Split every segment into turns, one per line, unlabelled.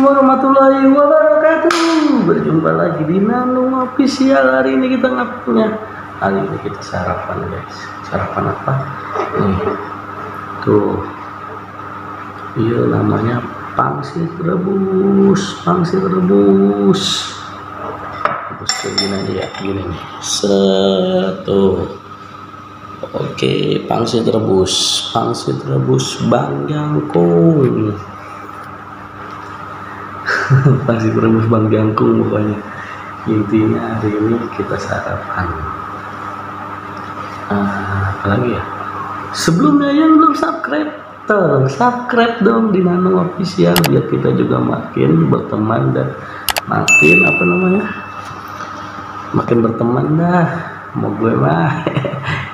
warahmatullahi wabarakatuh. Berjumpa lagi di Nano Official. Hari ini kita ngapain? Hari ini kita sarapan guys. Sarapan apa? Nih, tuh. Iya namanya pangsit rebus. Pangsit rebus. Terus kayak gini aja ya, gini nih. Oke, pangsit rebus Bang Jangkung. Pangsit rebus Bang Jangkung pokoknya. Intinya hari ini kita sarapan. Apalagi ya? Sebelumnya yang belum subscribe dong di Nano Official biar kita juga makin berteman dan makin berteman dah. Mau gue mah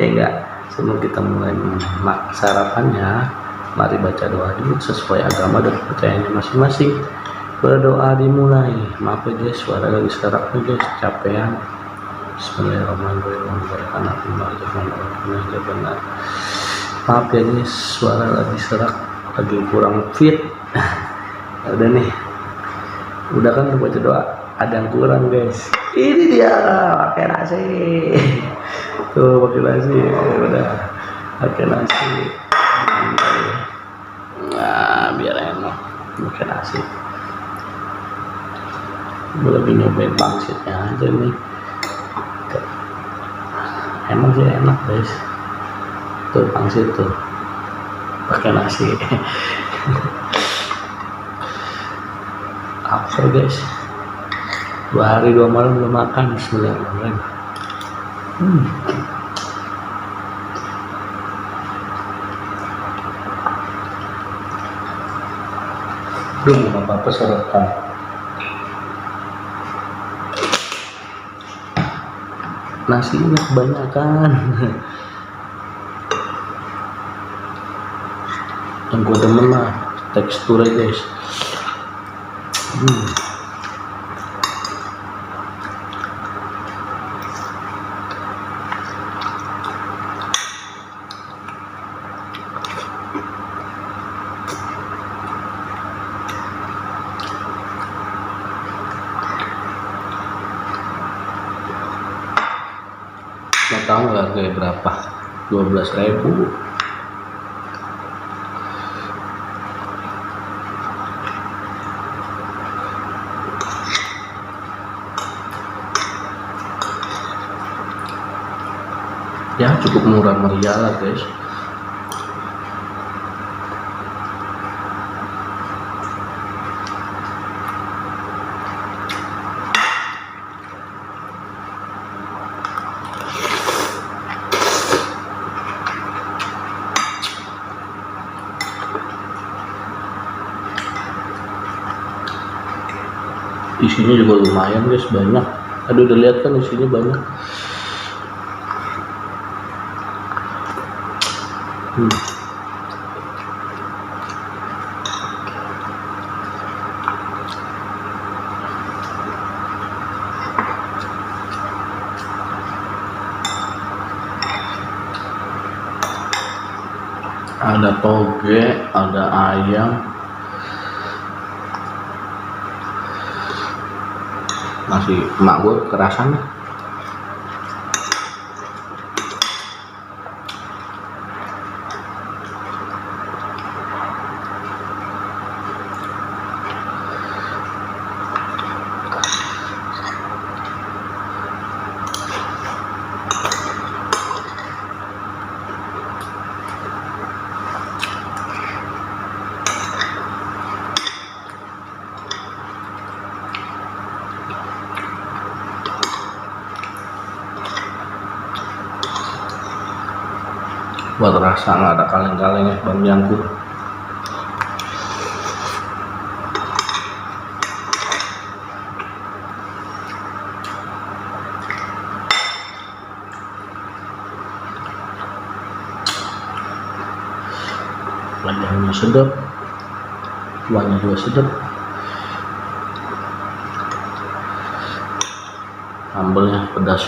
ya enggak. Sebelum kita mulai sarapannya, mari baca doa dulu sesuai agama dan kepercayaannya masing-masing. Berdoa dimulai. Maaf ya guys, suara lagi serak nih guys, capean. Bismillahirrahmanirrahim. Benar. Maaf ya guys, suara lagi serak, lagi kurang fit. Udah nih, udah kan baca doa, ada yang kurang guys. Ini dia pakai nasi. Tuh pakai nasi, udah pakai nasi. Nah, biar enak pakai nasi. Gue lagi nyobain pangsitnya aja nih. Emang sih enak guys. Tuh pangsit tuh pakai nasi. Lapar guys. 2 hari 2 malam belum makan. Bismillahirrahmanirrahim. Belum apa-apa sorotan. Nasinya kebanyakan. Yang gue demen lah teksturnya guys. Mau tahu nggak harganya berapa? 12.000. Ya cukup murah meriah lah guys. Isinya juga lumayan guys, banyak. Aduh udah lihat kan isinya banyak. Ada toge, ada ayam, nasi emak gue kerasan nih. Buat rasa nggak ada kaleng-kalengnya Bang Jangkung. Wajahnya sedap, kuahnya juga sedap, sambelnya pedas.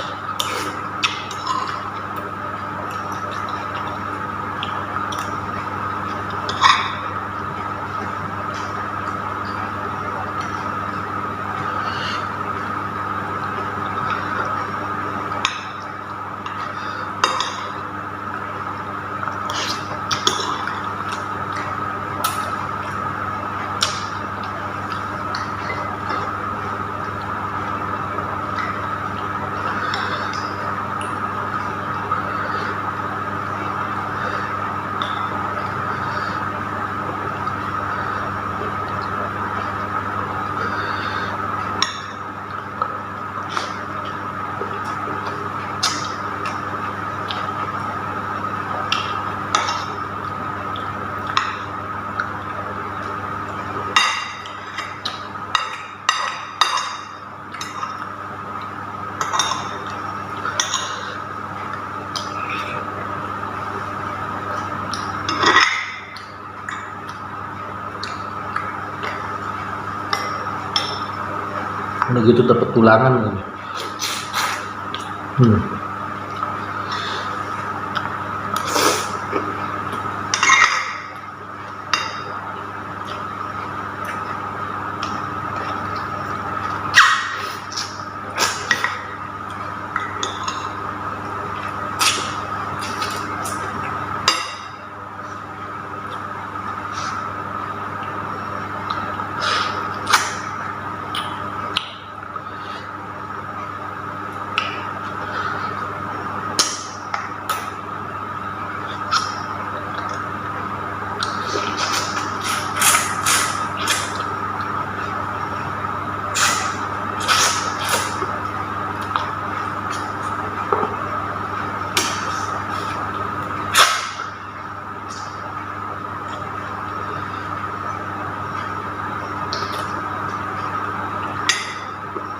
begitu dapat tulangan.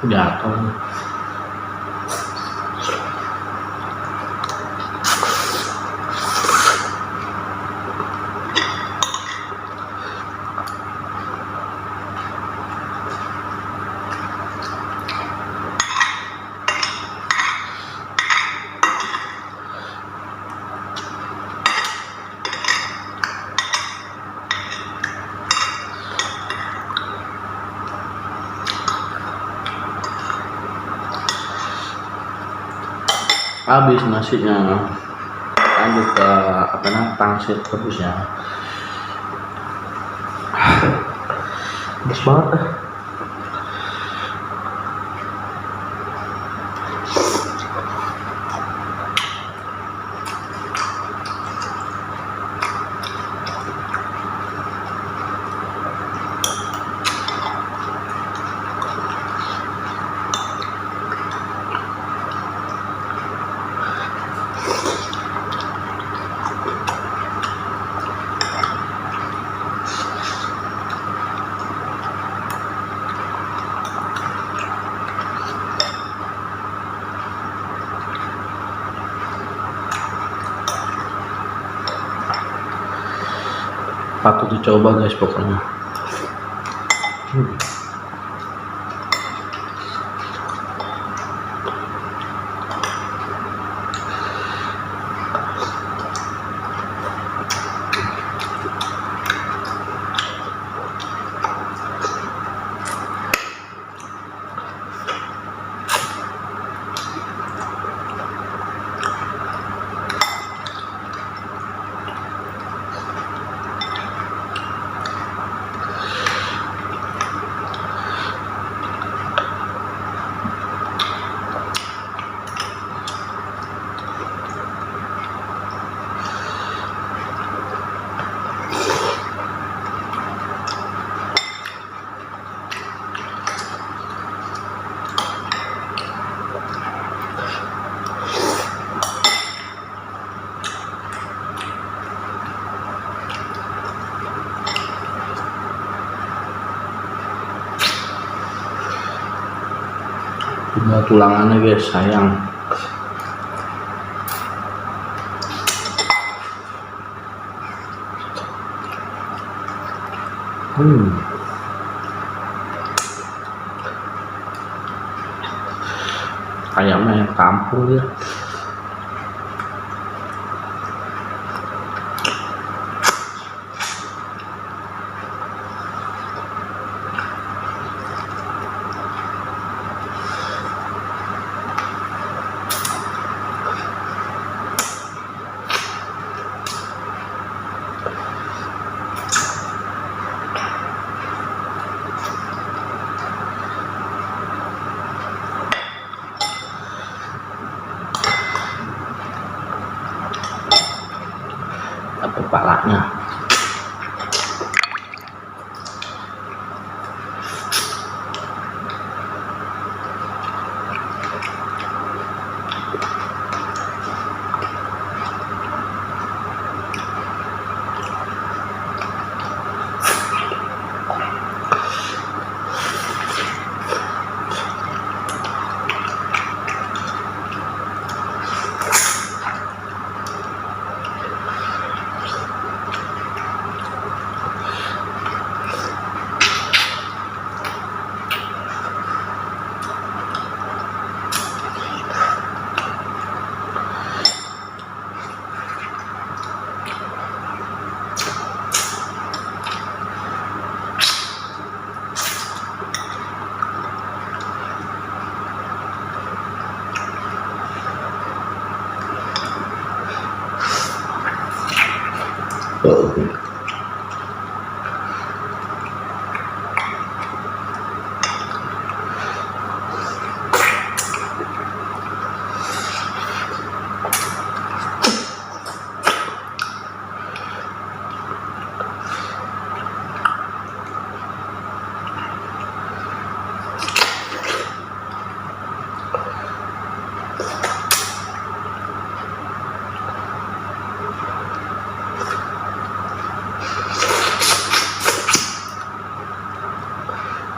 Jatuh. Habis nasinya, lanjut ke pangsit rebusnya. Habis banget. Patut dicoba guys pokoknya. Tinggal tulangannya guys, sayang. Ayamnya yang kampung ya. Kepalanya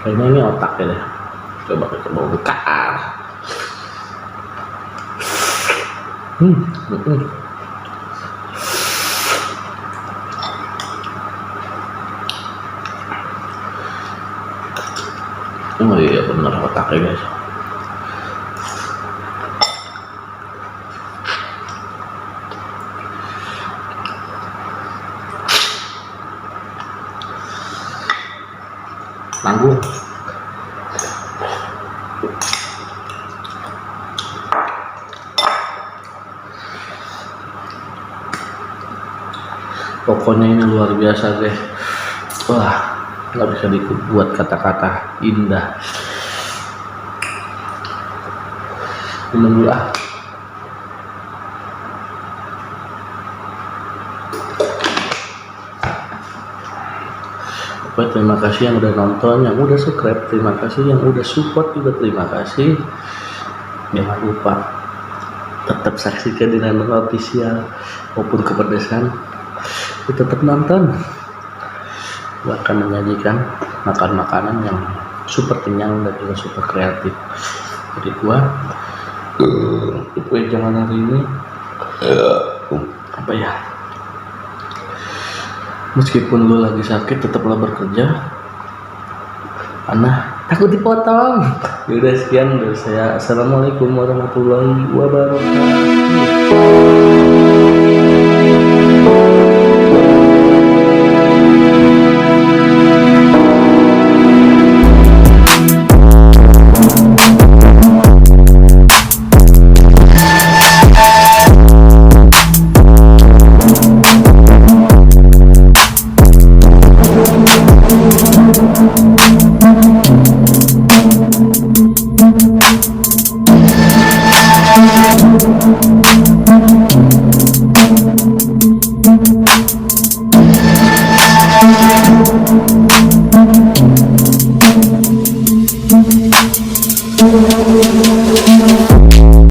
Kayaknya ini otak ya deh. Coba kita buka. Oh iya bener otaknya guys. Tanggung. Pokoknya ini luar biasa guys. Wah, nggak bisa dibuat kata-kata indah. Minum dulu ah. Oke, terima kasih yang udah nonton, yang udah subscribe, terima kasih yang udah support juga, terima kasih. Jangan lupa tetap saksikan di Nandung Official maupun kepedesan. Tetap nonton. Gua akan menyajikan makanan yang super kenyang dan juga super kreatif. Jadi gua jangan hari ini apa ya, meskipun lu lagi sakit tetaplah bekerja karena takut dipotong. Yaudah sekian dari saya. Assalamualaikum warahmatullahi wabarakatuh.